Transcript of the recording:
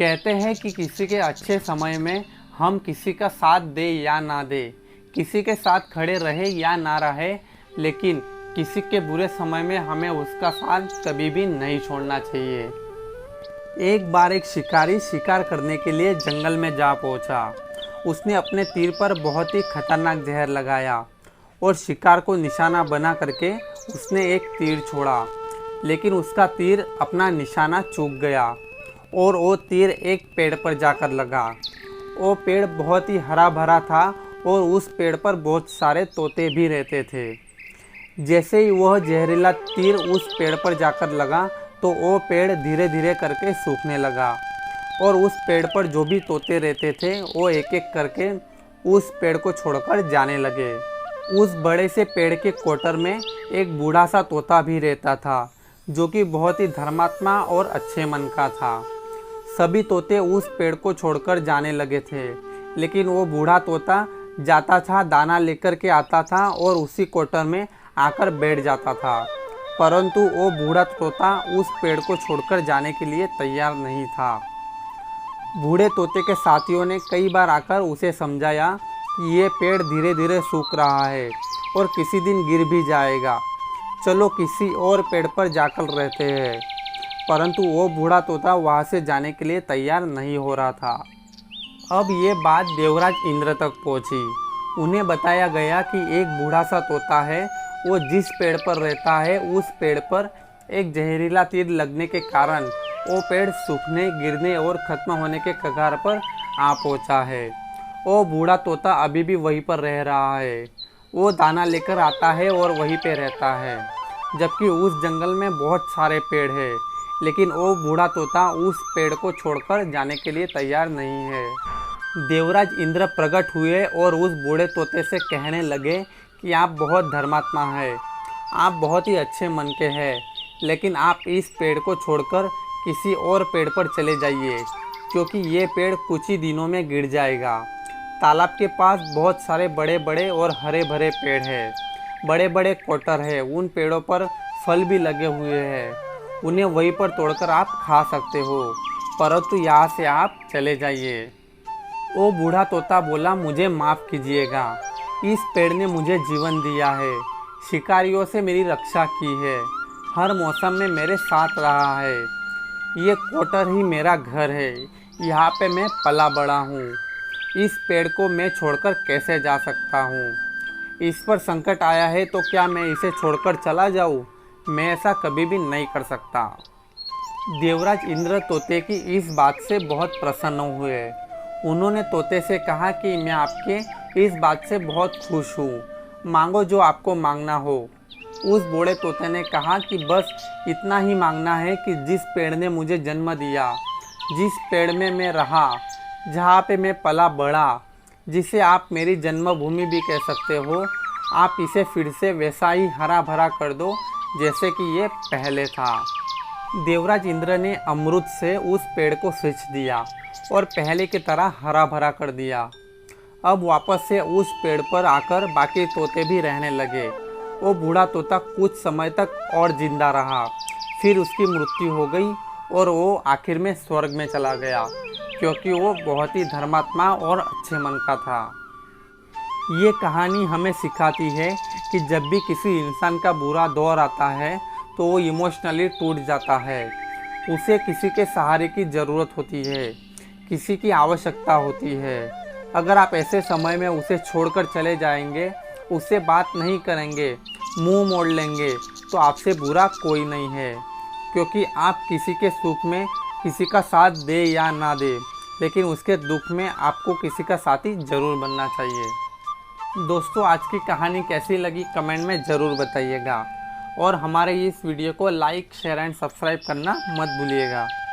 कहते हैं कि किसी के अच्छे समय में हम किसी का साथ दे या ना दे, किसी के साथ खड़े रहे या ना रहे, लेकिन किसी के बुरे समय में हमें उसका साथ कभी भी नहीं छोड़ना चाहिए। एक बार एक शिकारी शिकार करने के लिए जंगल में जा पहुंचा। उसने अपने तीर पर बहुत ही खतरनाक जहर लगाया और शिकार को निशाना बना करके उसने एक तीर छोड़ा, लेकिन उसका तीर अपना निशाना चूक गया और वो तीर एक पेड़ पर जाकर लगा। वो पेड़ बहुत ही हरा भरा था और उस पेड़ पर बहुत सारे तोते भी रहते थे। जैसे ही वह जहरीला तीर उस पेड़ पर जाकर लगा तो वो पेड़ धीरे धीरे करके सूखने लगा और उस पेड़ पर जो भी तोते रहते थे वो एक एक करके उस पेड़ को छोड़कर जाने लगे। उस बड़े से पेड़ के कोटर में एक बूढ़ा सा तोता भी रहता था, जो कि बहुत ही धर्मात्मा और अच्छे मन का था। सभी तोते उस पेड़ को छोड़कर जाने लगे थे, लेकिन वो बूढ़ा तोता जाता था, दाना लेकर के आता था और उसी कोटर में आकर बैठ जाता था। परंतु वो बूढ़ा तोता उस पेड़ को छोड़कर जाने के लिए तैयार नहीं था। बूढ़े तोते के साथियों ने कई बार आकर उसे समझाया कि ये पेड़ धीरे धीरे सूख रहा है और किसी दिन गिर भी जाएगा, चलो किसी और पेड़ पर जाकर रहते हैं। परंतु वो बूढ़ा तोता वहाँ से जाने के लिए तैयार नहीं हो रहा था। अब ये बात देवराज इंद्र तक पहुँची। उन्हें बताया गया कि एक बूढ़ा सा तोता है, वो जिस पेड़ पर रहता है उस पेड़ पर एक जहरीला तीर लगने के कारण वो पेड़ सूखने, गिरने और ख़त्म होने के कगार पर आ पहुँचा है। वो बूढ़ा तोता अभी भी वहीं पर रह रहा है। वो दाना लेकर आता है और वहीं पे रहता है, जबकि उस जंगल में बहुत सारे पेड़ हैं, लेकिन वो बूढ़ा तोता उस पेड़ को छोड़कर जाने के लिए तैयार नहीं है। देवराज इंद्र प्रकट हुए और उस बूढ़े तोते से कहने लगे कि आप बहुत धर्मात्मा हैं, आप बहुत ही अच्छे मन के हैं, लेकिन आप इस पेड़ को छोड़कर किसी और पेड़ पर चले जाइए, क्योंकि ये पेड़ कुछ ही दिनों में गिर जाएगा। तालाब के पास बहुत सारे बड़े बड़े और हरे भरे पेड़ हैं, बड़े बड़े कोटर हैं, उन पेड़ों पर फल भी लगे हुए हैं, उन्हें वहीं पर तोड़कर आप खा सकते हो, परंतु यहाँ से आप चले जाइए। वो बूढ़ा तोता बोला, मुझे माफ़ कीजिएगा, इस पेड़ ने मुझे जीवन दिया है, शिकारियों से मेरी रक्षा की है, हर मौसम में मेरे साथ रहा है, ये कोटर ही मेरा घर है, यहाँ पे मैं पला बड़ा हूँ, इस पेड़ को मैं छोड़कर कैसे जा सकता हूँ। इस पर संकट आया है तो क्या मैं इसे छोड़कर चला जाऊँ? मैं ऐसा कभी भी नहीं कर सकता। देवराज इंद्र तोते की इस बात से बहुत प्रसन्न हुए। उन्होंने तोते से कहा कि मैं आपके इस बात से बहुत खुश हूँ, मांगो जो आपको मांगना हो। उस बूढ़े तोते ने कहा कि बस इतना ही मांगना है कि जिस पेड़ ने मुझे जन्म दिया, जिस पेड़ में मैं रहा, जहाँ पे मैं पला बड़ा, जिसे आप मेरी जन्मभूमि भी कह सकते हो, आप इसे फिर से वैसा ही हरा भरा कर दो जैसे कि ये पहले था। देवराज इंद्र ने अमृत से उस पेड़ को सींच दिया और पहले की तरह हरा भरा कर दिया। अब वापस से उस पेड़ पर आकर बाकी तोते भी रहने लगे। वो बूढ़ा तोता कुछ समय तक और जिंदा रहा, फिर उसकी मृत्यु हो गई और वो आखिर में स्वर्ग में चला गया, क्योंकि वो बहुत ही धर्मात्मा और अच्छे मन का था। ये कहानी हमें सिखाती है कि जब भी किसी इंसान का बुरा दौर आता है तो वो इमोशनली टूट जाता है, उसे किसी के सहारे की ज़रूरत होती है, किसी की आवश्यकता होती है। अगर आप ऐसे समय में उसे छोड़कर चले जाएंगे, उससे बात नहीं करेंगे, मुंह मोड़ लेंगे, तो आपसे बुरा कोई नहीं है, क्योंकि आप किसी के सुख में किसी का साथ दे या ना दे, लेकिन उसके दुख में आपको किसी का साथी ज़रूर बनना चाहिए। दोस्तों, आज की कहानी कैसी लगी कमेंट में ज़रूर बताइएगा और हमारे इस वीडियो को लाइक, शेयर एंड सब्सक्राइब करना मत भूलिएगा।